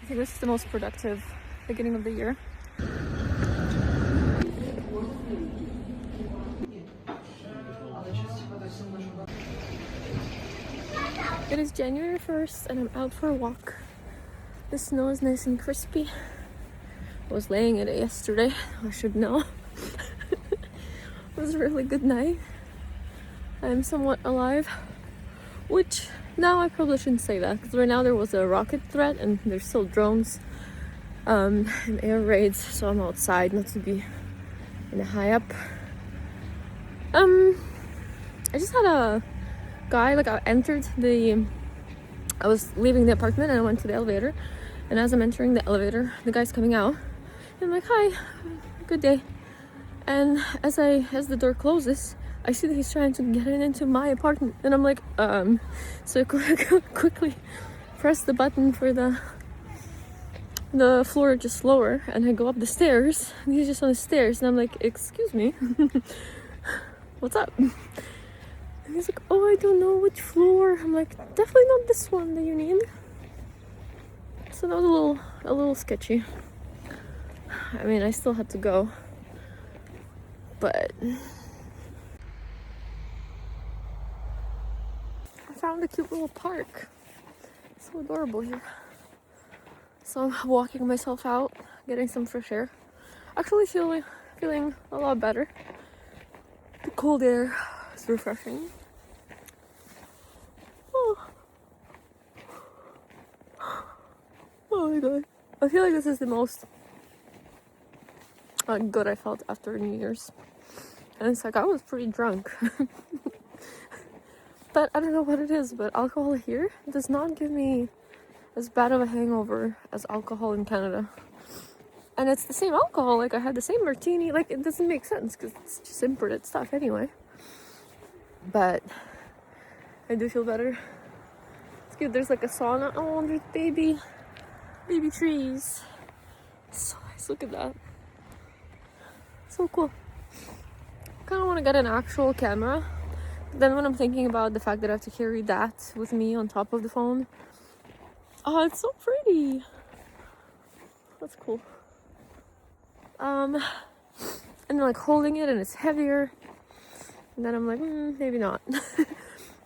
I think this is the most productive beginning of the year. It is January 1st and I'm out for a walk. The snow is nice and crispy. I was laying in it yesterday. I should know. It was a really good night. I'm somewhat alive, which now I probably shouldn't say that because right now there was a rocket threat and there's still drones and air raids, so I'm outside not to be in a high up. I just had a guy, like I was leaving the apartment and I went to the elevator, and as I'm entering the elevator the guy's coming out and I'm like, hi, good day, and as the door closes I see that he's trying to get into my apartment and I'm like, so I quickly press the button for the floor just lower and I go up the stairs and he's just on the stairs and I'm like, excuse me, what's up? And he's like, oh, I don't know which floor. I'm like, definitely not this one that you need. So that was a little sketchy. I mean, I still had to go, but I found a cute little park. It's so adorable here. So I'm walking myself out, getting some fresh air. Actually feeling a lot better. The cold air is refreshing. Oh my god. I feel like this is the most good I felt after New Year's. And it's like I was pretty drunk. But I don't know what it is, but alcohol here does not give me as bad of a hangover as alcohol in Canada. And it's the same alcohol, like I had the same martini, like it doesn't make sense because it's just imported stuff anyway. But I do feel better. It's good, there's like a sauna. Oh, there's baby trees. So nice, look at that. So cool. I kind of want to get an actual camera. But then when I'm thinking about the fact that I have to carry that with me on top of the phone. Oh, it's so pretty. That's cool. And then like holding it and it's heavier. And then I'm like, maybe not.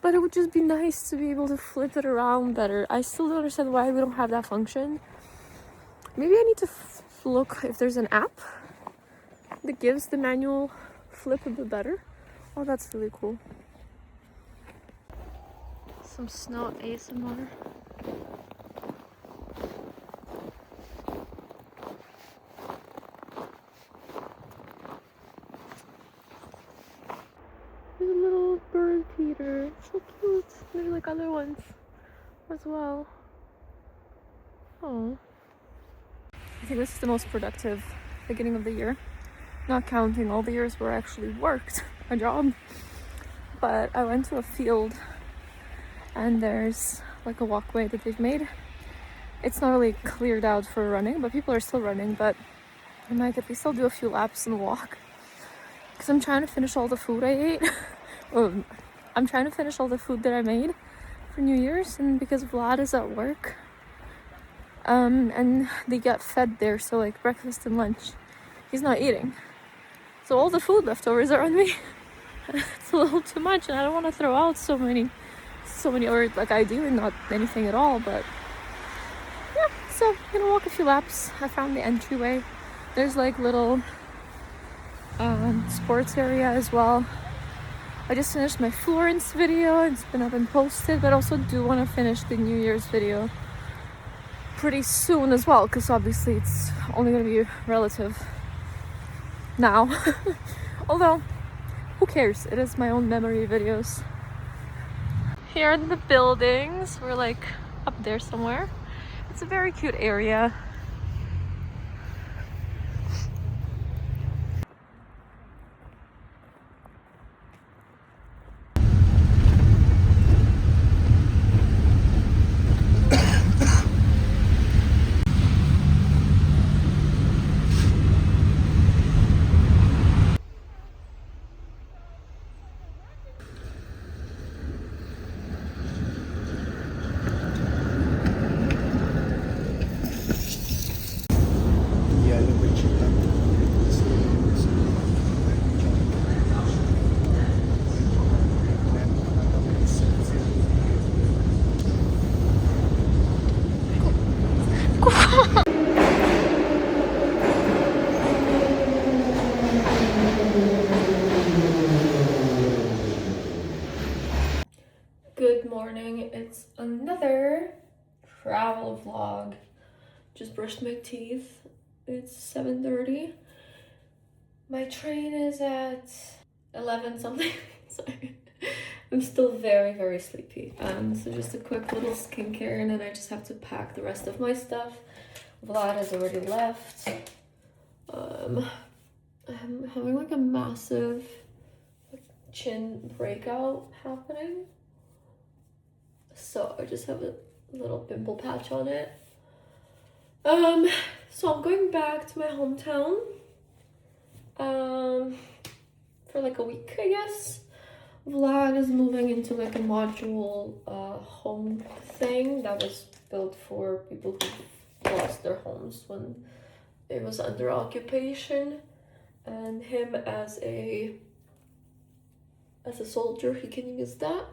But it would just be nice to be able to flip it around better. I still don't understand why we don't have that function. Maybe I need to look if there's an app that gives the manual flip a bit better. Oh, that's really cool. Some snow ASMR. There's a little bird feeder. So cute. There's like other ones as well. Oh. I think this is the most productive beginning of the year. Not counting all the years where I actually worked a job. But I went to a field and there's like a walkway that they've made. It's not really cleared out for running, but people are still running. But I might at least still do a few laps and walk. Because I'm trying to finish all the food I ate. I'm trying to finish all the food that I made for New Year's, and because Vlad is at work, and they get fed there, so like breakfast and lunch, he's not eating. So all the food leftovers are on me. It's a little too much, and I don't want to throw out so many, or like ideally not anything at all. But yeah, so I'm gonna walk a few laps. I found the entryway. There's like little sports area as well. I just finished my Florence video. It's been up and posted, but I also do want to finish the New Year's video pretty soon as well, because obviously it's only going to be relative now. Although, who cares? It is my own memory videos. Here in the buildings, we're like up there somewhere. It's a very cute area. morning. It's another travel vlog. Just brushed my teeth. It's 7:30. My train is at 11 something. Sorry. I'm still very, very sleepy. So just a quick little skincare, and then I just have to pack the rest of my stuff. Vlad has already left. I'm having like a massive chin breakout happening. So I just have a little pimple patch on it. So I'm going back to my hometown for like a week, I guess. Vlad is moving into like a module home thing that was built for people who lost their homes when it was under occupation, and him as a soldier, he can use that.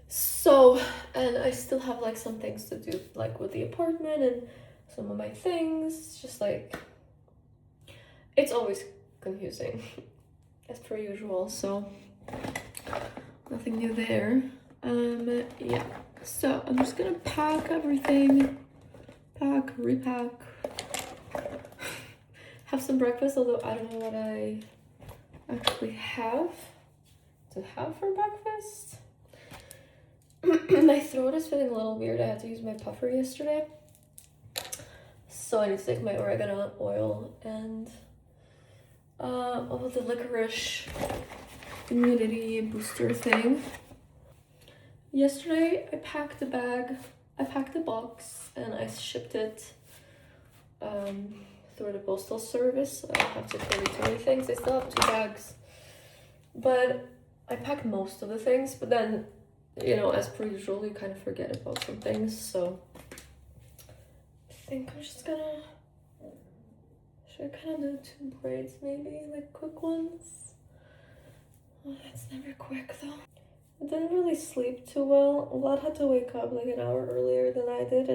So, and I still have like some things to do, like with the apartment and some of my things, just like, it's always confusing as per usual, so nothing new there. Yeah, so I'm just gonna pack everything, repack, have some breakfast, although I don't know what I actually have to have for breakfast. My throat is feeling a little weird. I had to use my puffer yesterday, so I need to take my oregano oil and the licorice immunity booster thing. Yesterday I packed a box, and I shipped it through the postal service. I don't have to carry too many things. I still have 2 bags, but I packed most of the things, but then, you know, as per usual, you kind of forget about some things, so I think I'm just gonna, should I kind of do 2 braids maybe, like quick ones? Oh, that's never quick though. I didn't really sleep too well. Vlad had to wake up like an hour earlier than I did,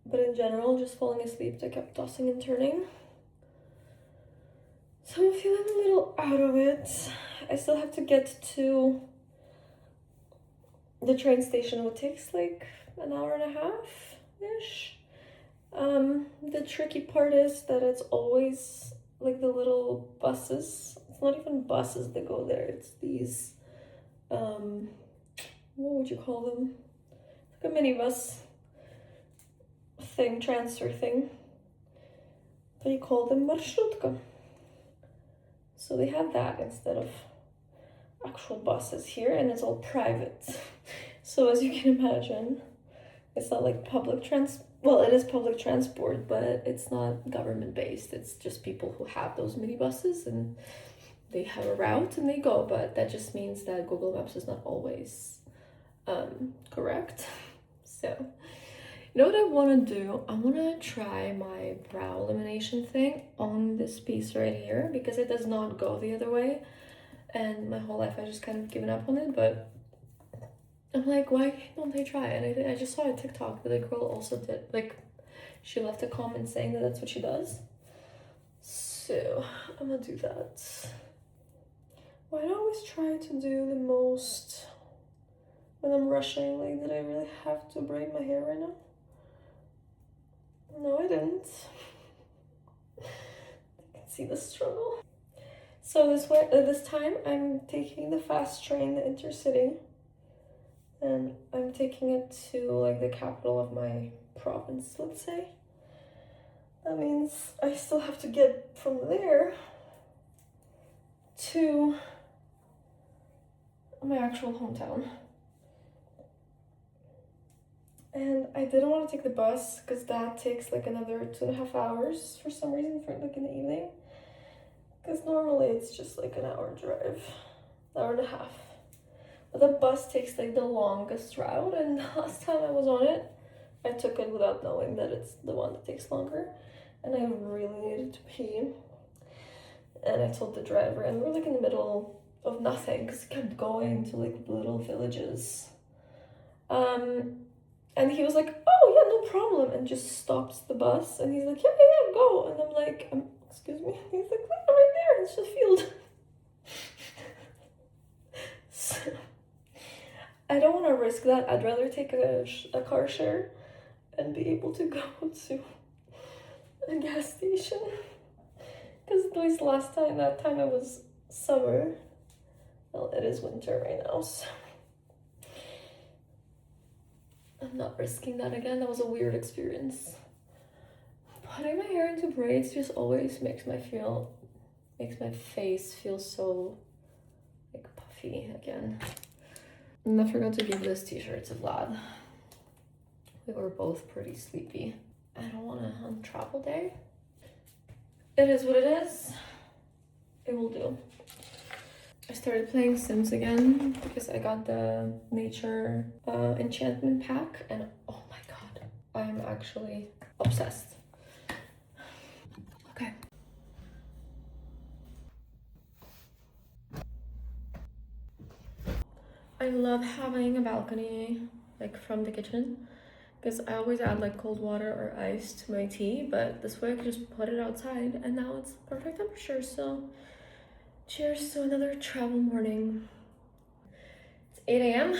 but in general, just falling asleep, I kept tossing and turning. So I'm feeling a little out of it. I still have to get to the train station, which takes like an hour and a half-ish. The tricky part is that it's always like the little buses. It's not even buses that go there. It's these, what would you call them? It's like a minibus thing, transfer thing. But you call them marshrutka. So they have that instead of actual buses here, and it's all private. So as you can imagine, it's not like well, it is public transport, but it's not government based. It's just people who have those minibuses, and they have a route and they go, but that just means that Google Maps is not always correct. So, you know what I want to do? I want to try my brow elimination thing on this piece right here, because it does not go the other way, and my whole life I just kind of given up on it, but I'm like, why don't they try it? And I just saw a TikTok that a girl also did, like, she left a comment saying that that's what she does. So I'm gonna do that. Why do I always try to do the most when I'm rushing? Like, did I really have to braid my hair right now? No, I didn't. You can see the struggle. So this time I'm taking the fast train, the Intercity, and I'm taking it to like the capital of my province, let's say. That means I still have to get from there to my actual hometown. And I didn't want to take the bus because that takes like another 2.5 hours for some reason, for like in the evening. Because normally it's just like an hour drive, hour and a half. But the bus takes like the longest route, and last time I was on it, I took it without knowing that it's the one that takes longer. And I really needed to pee. And I told the driver, and we were like in the middle of nothing because it kept going to like little villages. And he was like, oh yeah, no problem, and just stops the bus, and he's like, yeah, go. And I'm like, excuse me? He's like, right there, it's just a field. So I don't want to risk that. I'd rather take a car share and be able to go to a gas station. Because at least that time it was summer. Well, it is winter right now, so I'm not risking that again. That was a weird experience. Putting my hair into braids just always makes my face feel so like puffy again. And I forgot to give this t-shirt to Vlad. We were both pretty sleepy. I don't want to on travel day. It is what it is. It will do. I started playing Sims again because I got the nature enchantment pack, and oh my god, I'm actually obsessed. Okay. I love having a balcony like from the kitchen because I always add like cold water or ice to my tea, but this way I can just put it outside and now it's perfect temperature. So cheers to another travel morning. It's 8 a.m.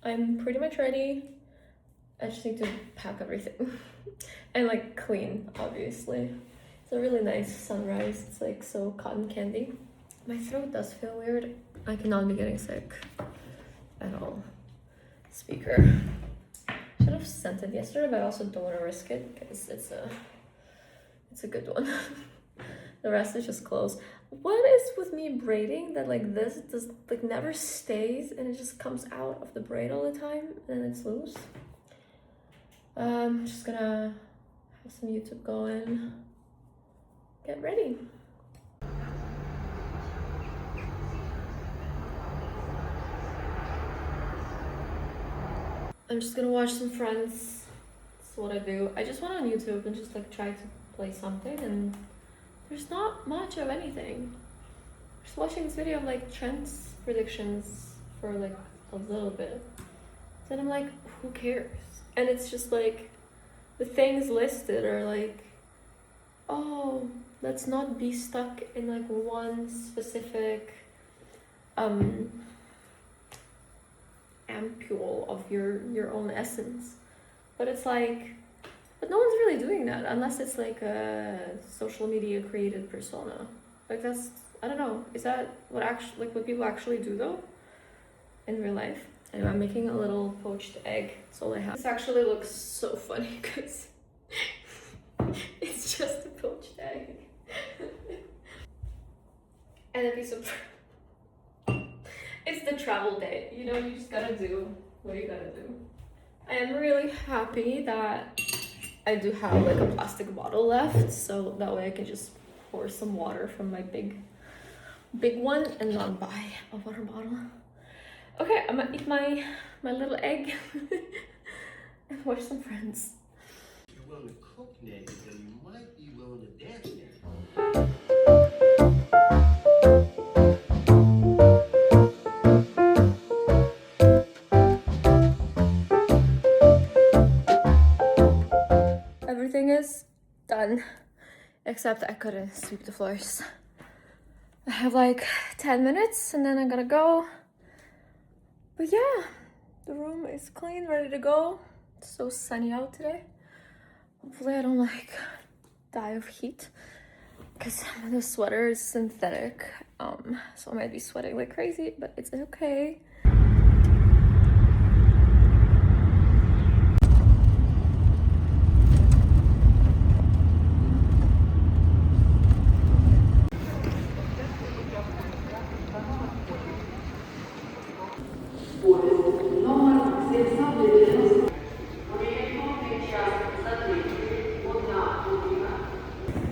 I'm pretty much ready. I just need to pack everything and like clean, obviously. It's a really nice sunrise. It's like so cotton candy. My throat does feel weird. I cannot be getting sick at all. Speaker. Should have sent it yesterday, but I also don't want to risk it because it's a good one. The rest is just clothes. What is with me braiding that like this does like never stays and it just comes out of the braid all the time and then it's loose? I'm just gonna have some YouTube going. Get ready. I'm just gonna watch some Friends. That's what I do. I just went on YouTube and just like tried to play something and there's not much of anything. Just watching this video of like trends predictions for like a little bit. Then I'm like, who cares? And it's just like the things listed are like, oh, let's not be stuck in like one specific ampule of your own essence. But it's like, but no one's really doing that unless it's like a social media created persona. Like that's, I don't know, is that what actually, like what people actually do though in real life? Anyway, I'm making a little poached egg. That's all I have. This actually looks so funny because it's just a poached egg and a piece of it's the travel day, you know, you just gotta do what you gotta do. I am really happy that I do have like a plastic bottle left, so that way I can just pour some water from my big one and not buy a water bottle. Okay, I'm gonna eat my little egg and watch some Friends. You're willing to cook naked, then you might be willing to dance naked. Everything is done, except I couldn't sweep the floors. I have like 10 minutes and then I gotta go. But yeah, the room is clean, ready to go. It's so sunny out today. Hopefully I don't like die of heat because the sweater is synthetic. So I might be sweating like crazy, but it's okay.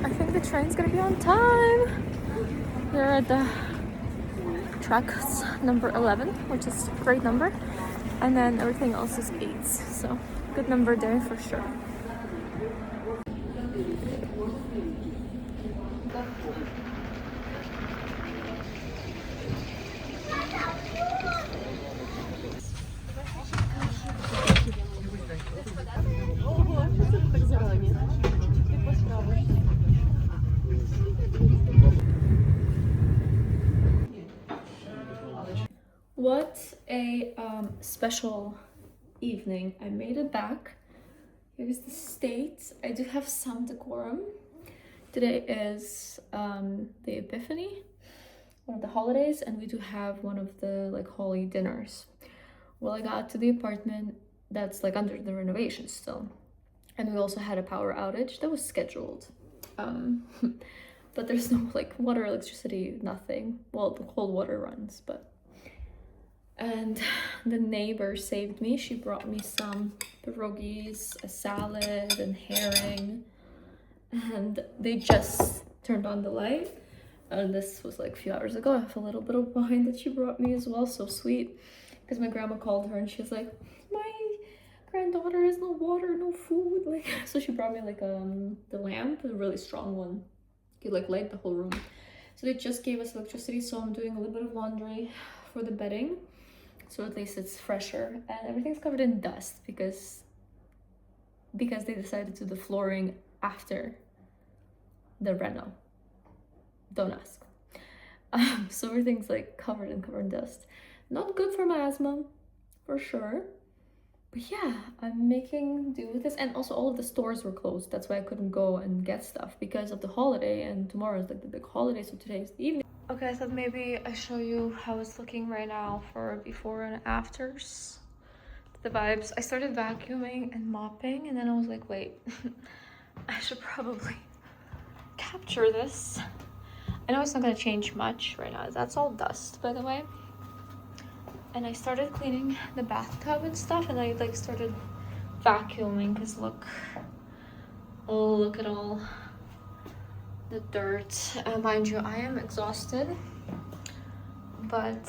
I think the train's gonna be on time. We're at the track number 11, which is a great number. And then everything else is 8s, so good number there for sure. What a special evening. I made it back. Here's the state. I do have some decorum. Today is the Epiphany, one of the holidays, and we do have one of the like holy dinners. Well, I got to the apartment that's like under the renovation still, and we also had a power outage that was scheduled. But there's no like water, electricity, nothing. Well, the cold water runs, but. And the neighbor saved me. She brought me some pierogies, a salad, and herring. And they just turned on the light. And this was like a few hours ago. I have a little bit of wine that she brought me as well. So sweet. Because my grandma called her and she was like, my granddaughter has no water, no food. Like, so she brought me like the lamp, a really strong one. You could like light the whole room. So they just gave us electricity. So I'm doing a little bit of laundry for the bedding. So at least it's fresher, and everything's covered in dust because they decided to do the flooring after the reno. Don't ask. So everything's like covered in dust. Not good for my asthma, for sure. But yeah, I'm making do with this, and also all of the stores were closed. That's why I couldn't go and get stuff because of the holiday, and tomorrow is like the big holiday, so today is the evening. Okay, I thought maybe I show you how it's looking right now for before and afters. The vibes. I started vacuuming and mopping, and then I was like, wait, I should probably capture this. I know it's not gonna change much right now. That's all dust, by the way. And I started cleaning the bathtub and stuff, and I like started vacuuming because look at all the dirt. Mind you, I am exhausted, but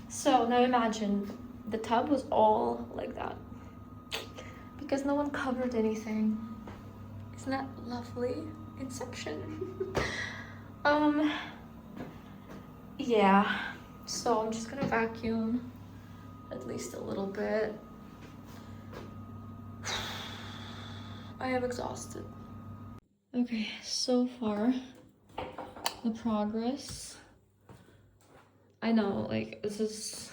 so now imagine the tub was all like that because no one covered anything. Isn't that lovely? Inception. Yeah, so I'm just gonna vacuum at least a little bit. I am exhausted. Okay, so far, the progress. I know, like, this is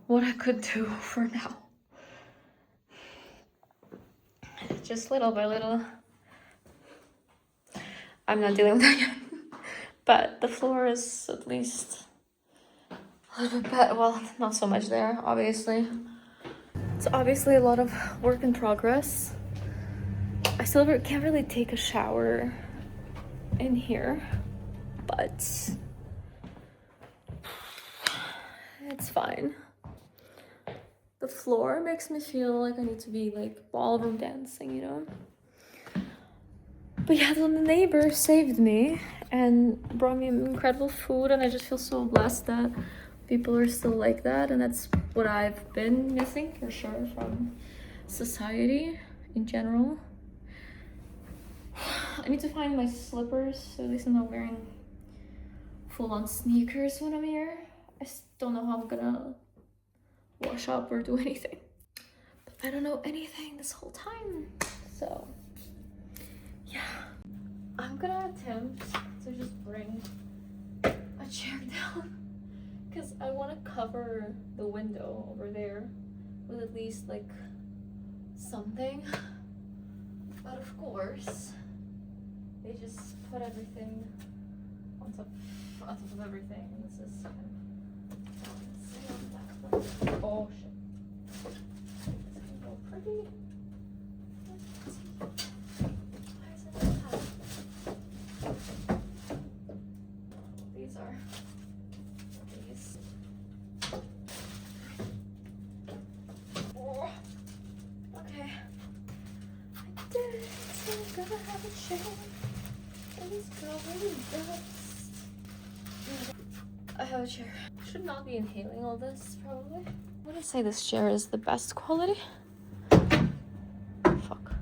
what I could do for now. Just little by little. I'm not dealing with that yet. But the floor is at least a little bit better. Well, not so much there, obviously. It's obviously a lot of work in progress. I still can't really take a shower in here, but it's fine. The floor makes me feel like I need to be like ballroom dancing, you know? But yeah, the neighbor saved me and brought me incredible food, and I just feel so blessed that people are still like that, and that's what I've been missing for sure from society in general. I need to find my slippers, so at least I'm not wearing full-on sneakers when I'm here. I just don't know how I'm gonna wash up or do anything. But I don't know anything this whole time, so yeah. I'm gonna attempt to just bring a chair down because I want to cover the window over there with at least like something. But of course, they just put everything on top of everything, and this is oh shit. It's gonna go pretty. Why is it like that? These are these. Oh. Okay. I did it. So I'm gonna have a chair. It's covered in dust. I have a chair. Should not be inhaling all this, probably. I wouldn't say this chair is the best quality. Fuck.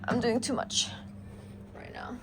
I'm doing too much right now.